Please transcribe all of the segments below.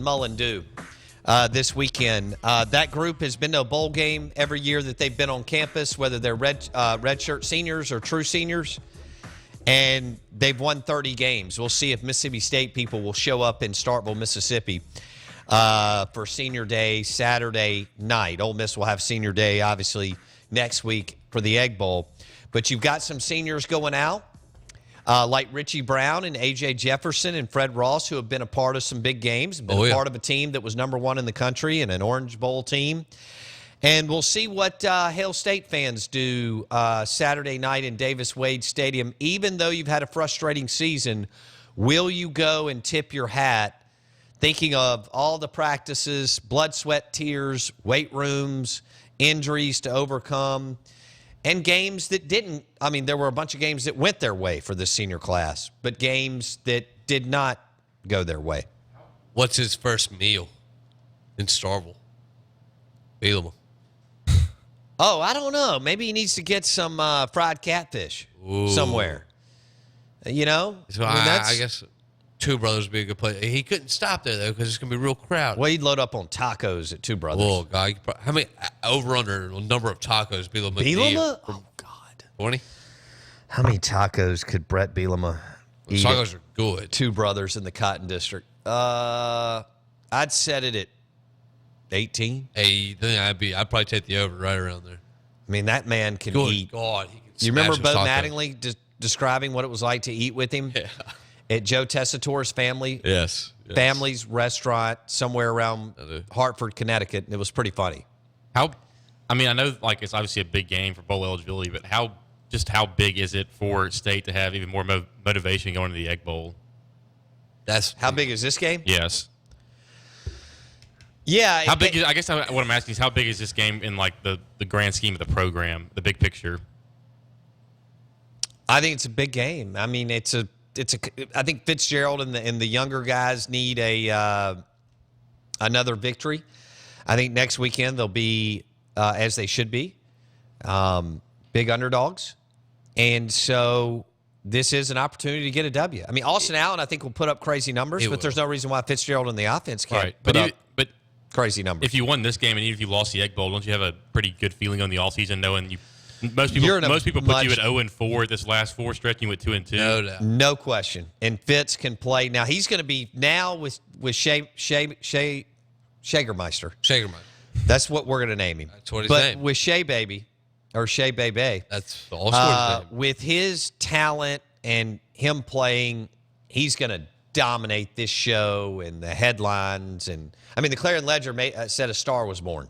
Mullen do this weekend? That group has been to a bowl game every year that they've been on campus, whether they're redshirt seniors or true seniors, and they've won 30 games. We'll see if Mississippi State people will show up in Starkville, Mississippi for Senior Day Saturday night. Ole Miss will have Senior Day, obviously, next week for the Egg Bowl. But you've got some seniors going out, like Richie Brown and A.J. Jefferson and Fred Ross, who have been a part of some big games, been part of a team that was #1 in the country and an Orange Bowl team. And we'll see what Hail State fans do Saturday night in Davis-Wade Stadium. Even though you've had a frustrating season, will you go and tip your hat thinking of all the practices, blood, sweat, tears, weight rooms, injuries to overcome, and games that didn't? I mean, there were a bunch of games that went their way for the senior class, but games that did not go their way. What's his first meal in Starkville? Bielema. Oh, I don't know. Maybe he needs to get some fried catfish somewhere. You know? So I guess Two Brothers would be a good place. He couldn't stop there, though, because it's going to be real crowded. Well, he'd load up on tacos at Two Brothers. Oh, God. How many over-under number of tacos Bielema? Bielema? Oh, God. 20? How many tacos could Brett Bielema eat? Tacos are good. Two Brothers in the Cotton District. I'd set it at 18. Hey, then I'd probably take the over right around there. I mean, that man can Good eat. God. You remember Bo Mattingly describing what it was like to eat with him? Yeah. At Joe Tessitore's family's restaurant somewhere around Hartford, Connecticut, and it was pretty funny. I know it's obviously a big game for bowl eligibility, but how big is it for State to have even more motivation going to the Egg Bowl? How big is this game? Yes. Yeah. How big? I guess what I'm asking is how big is this game in the grand scheme of the program, the big picture? I think it's a big game. I mean, I think Fitzgerald and the younger guys need another victory. I think next weekend they'll be as they should be, big underdogs, and so this is an opportunity to get a W. I mean, Austin Allen I think will put up crazy numbers, but there's no reason why Fitzgerald and the offense can't put up crazy numbers. If you won this game and even if you lost the Egg Bowl, don't you have a pretty good feeling on the offseason knowing most people put you at 0-4 this last 4 stretch, and you went 2-2. No doubt. No question. And Fitz can play. Now he's going to be with Shagermeister. Shagermeister. That's what we're going to name him. That's what he's named. With Shea Baby, or Shea Bebe. That's the all-sports name. With his talent and him playing, he's going to dominate this show and the headlines. And I mean, the Clarion Ledger said a star was born.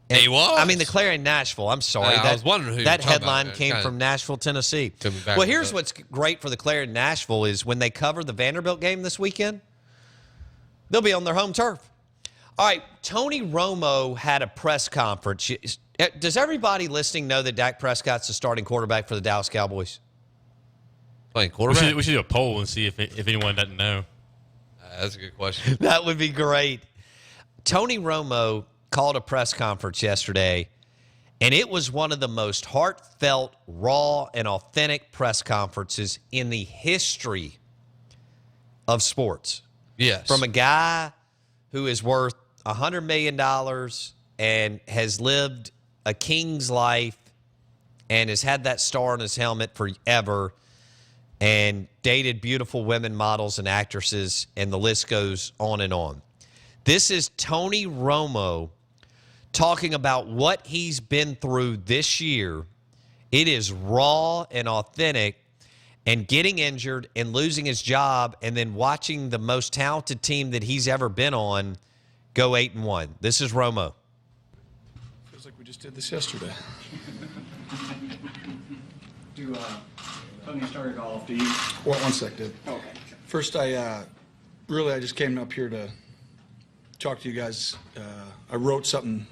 And, he was. I mean, the Clarion Nashville. I'm sorry. I was wondering who that you were talking headline about. came from Nashville, Tennessee. Well, here's what's great for the Clarion Nashville is when they cover the Vanderbilt game this weekend, they'll be on their home turf. All right, Tony Romo had a press conference. Does everybody listening know that Dak Prescott's the starting quarterback for the Dallas Cowboys? Playing quarterback? We should do a poll and see if anyone doesn't know. That's a good question. That would be great. Tony Romo called a press conference yesterday, and it was one of the most heartfelt, raw, and authentic press conferences in the history of sports. Yes. From a guy who is worth $100 million and has lived a king's life and has had that star on his helmet forever and dated beautiful women models and actresses, and the list goes on and on. This is Tony Romo talking about what he's been through this year. It is raw and authentic, and getting injured and losing his job and then watching the most talented team that he's ever been on go 8-1. This is Romo. Feels like we just did this yesterday. Tony started off, do you? Well, one sec, Dave. Okay. First, I just came up here to talk to you guys. I wrote something,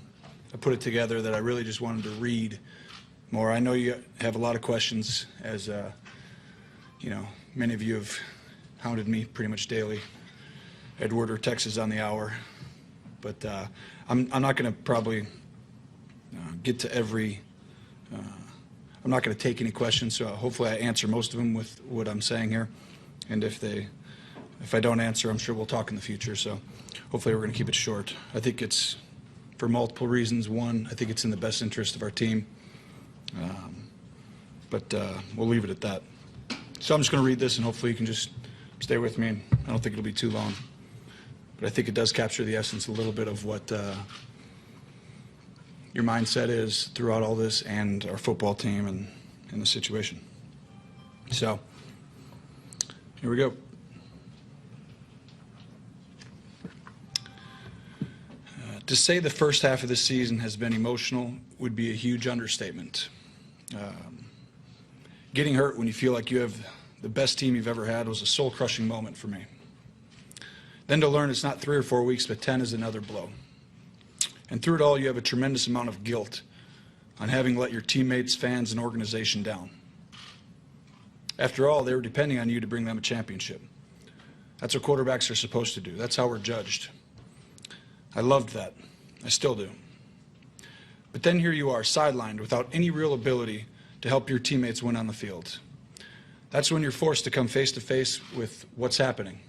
I put it together that I really just wanted to read more. I know you have a lot of questions, as many of you have hounded me pretty much daily. Edward or Texas on the hour, but I'm not going to probably get to every. I'm not going to take any questions, so hopefully I answer most of them with what I'm saying here. And if they If I don't answer, I'm sure we'll talk in the future. So hopefully we're going to keep it short. I think it's for multiple reasons. One, I think it's in the best interest of our team. But we'll leave it at that. So I'm just going to read this, and hopefully you can just stay with me. And I don't think it'll be too long. But I think it does capture the essence a little bit of what your mindset is throughout all this and our football team and the situation. So here we go. To say the first half of the season has been emotional would be a huge understatement. Getting hurt when you feel like you have the best team you've ever had was a soul-crushing moment for me. Then to learn it's not 3 or 4 weeks, but 10 is another blow. And through it all, you have a tremendous amount of guilt on having let your teammates, fans, and organization down. After all, they were depending on you to bring them a championship. That's what quarterbacks are supposed to do. That's how we're judged. I loved that. I still do. But then here you are, sidelined without any real ability to help your teammates win on the field. That's when you're forced to come face to face with what's happening.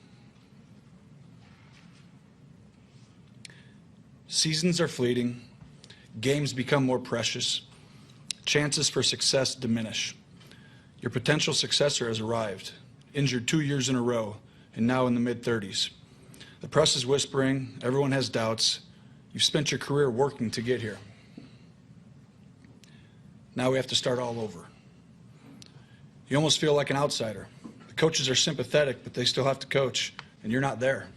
Seasons are fleeting. Games become more precious. Chances for success diminish. Your potential successor has arrived, injured 2 years in a row, and now in the mid-30s. The press is whispering. Everyone has doubts. You've spent your career working to get here. Now we have to start all over. You almost feel like an outsider. The coaches are sympathetic, but they still have to coach, and you're not there.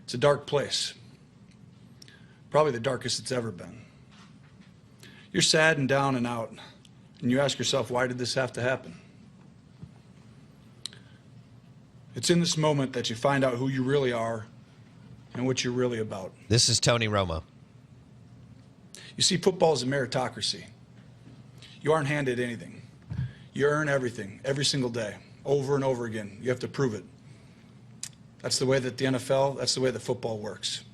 It's a dark place. Probably the darkest it's ever been. You're sad and down and out, and you ask yourself, why did this have to happen? It's in this moment that you find out who you really are and what you're really about. This is Tony Romo. You see, football is a meritocracy. You aren't handed anything. You earn everything, every single day, over and over again. You have to prove it. That's the way that the NFL, that's the way that football works.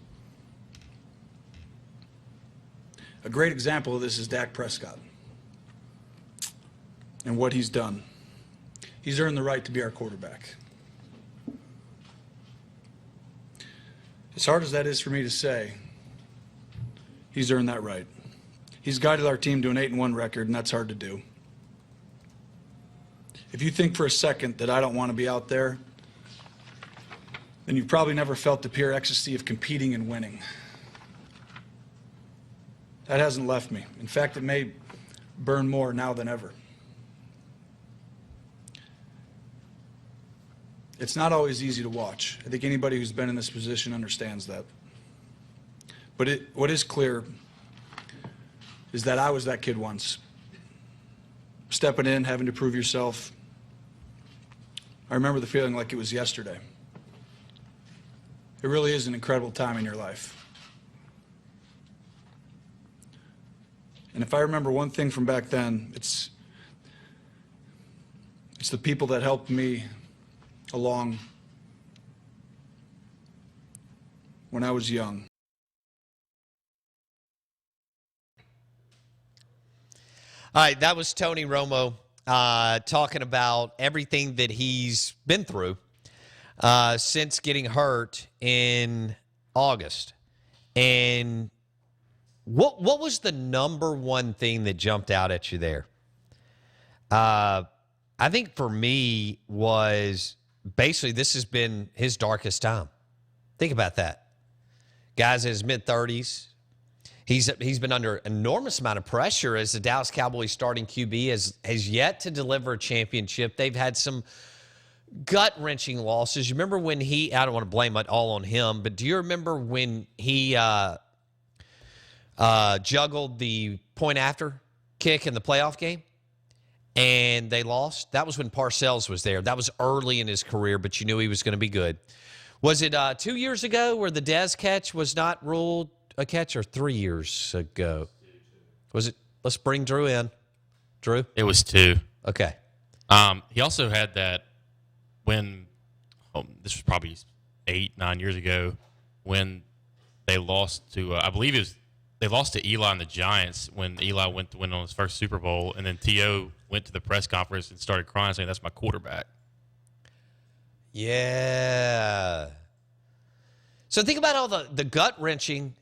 A great example of this is Dak Prescott and what he's done. He's earned the right to be our quarterback. As hard as that is for me to say, he's earned that right. He's guided our team to an 8-1 record, and that's hard to do. If you think for a second that I don't want to be out there, then you've probably never felt the pure ecstasy of competing and winning. That hasn't left me. In fact, it may burn more now than ever. It's not always easy to watch. I think anybody who's been in this position understands that. But what is clear is that I was that kid once. Stepping in, having to prove yourself. I remember the feeling like it was yesterday. It really is an incredible time in your life. And if I remember one thing from back then, it's the people that helped me along when I was young. All right, that was Tony Romo talking about everything that he's been through since getting hurt in August. And what was the number one thing that jumped out at you there? I think for me was basically this has been his darkest time. Think about that. Guy's in his mid-30s. He's been under enormous amount of pressure as the Dallas Cowboys starting QB has yet to deliver a championship. They've had some gut-wrenching losses. You remember when I don't want to blame it all on him, but do you remember when he juggled the point-after kick in the playoff game and they lost? That was when Parcells was there. That was early in his career, but you knew he was going to be good. Was it 2 years ago where the Dez catch was not ruled a catch, or 3 years ago? Was it? Let's bring Drew in. Drew? It was 2. Okay. He also had that when, this was probably 8-9 years ago, when they lost to, I believe they lost to Eli and the Giants when Eli went to win on his first Super Bowl, and then T.O. went to the press conference and started crying saying, "That's my quarterback." Yeah. So think about all the gut-wrenching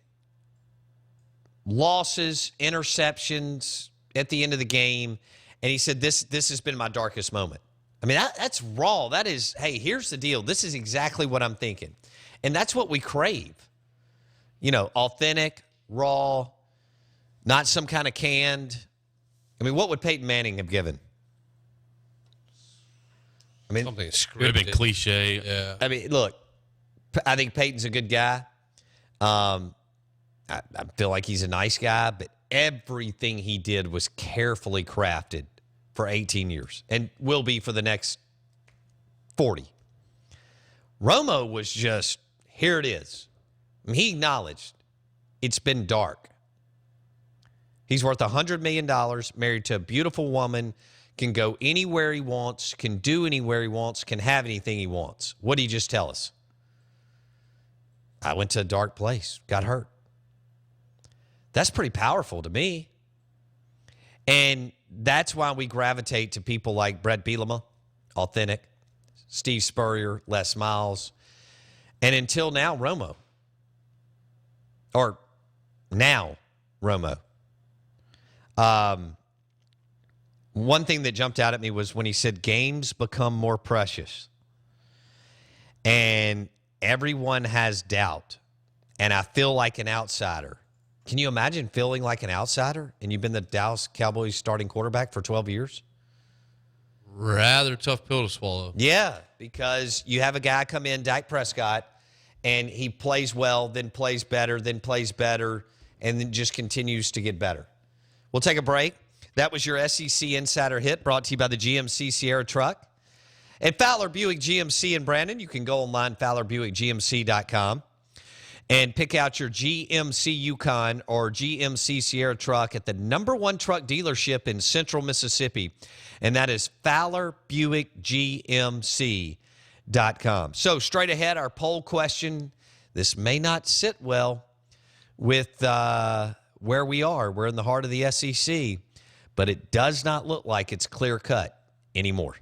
losses, interceptions at the end of the game. And he said, this has been my darkest moment. I mean, that's raw. That is, hey, here's the deal. This is exactly what I'm thinking. And that's what we crave. You know, authentic, raw, not some kind of canned. I mean, what would Peyton Manning have given? I mean, Something Would have been scripted. cliche. Yeah. I mean, look, I think Peyton's a good guy. I feel like he's a nice guy, but everything he did was carefully crafted for 18 years and will be for the next 40. Romo was just, here it is. I mean, he acknowledged it's been dark. He's worth $100 million, married to a beautiful woman, can go anywhere he wants, can do anywhere he wants, can have anything he wants. What did he just tell us? I went to a dark place, got hurt. That's pretty powerful to me. And that's why we gravitate to people like Brett Bielema, authentic, Steve Spurrier, Les Miles, and until now, Romo. Or now, Romo. One thing that jumped out at me was when he said games become more precious. And everyone has doubt. And I feel like an outsider. Can you imagine feeling like an outsider and you've been the Dallas Cowboys starting quarterback for 12 years? Rather tough pill to swallow. Yeah, because you have a guy come in, Dak Prescott, and he plays well, then plays better, and then just continues to get better. We'll take a break. That was your SEC Insider Hit brought to you by the GMC Sierra Truck. At Fowler Buick GMC in Brandon, you can go online, FowlerBuickGMC.com, and pick out your GMC Yukon or GMC Sierra truck at the #1 truck dealership in Central Mississippi, and that is FowlerBuickGMC.com. So straight ahead, our poll question. This may not sit well with where we are. We're in the heart of the SEC, but it does not look like it's clear cut anymore.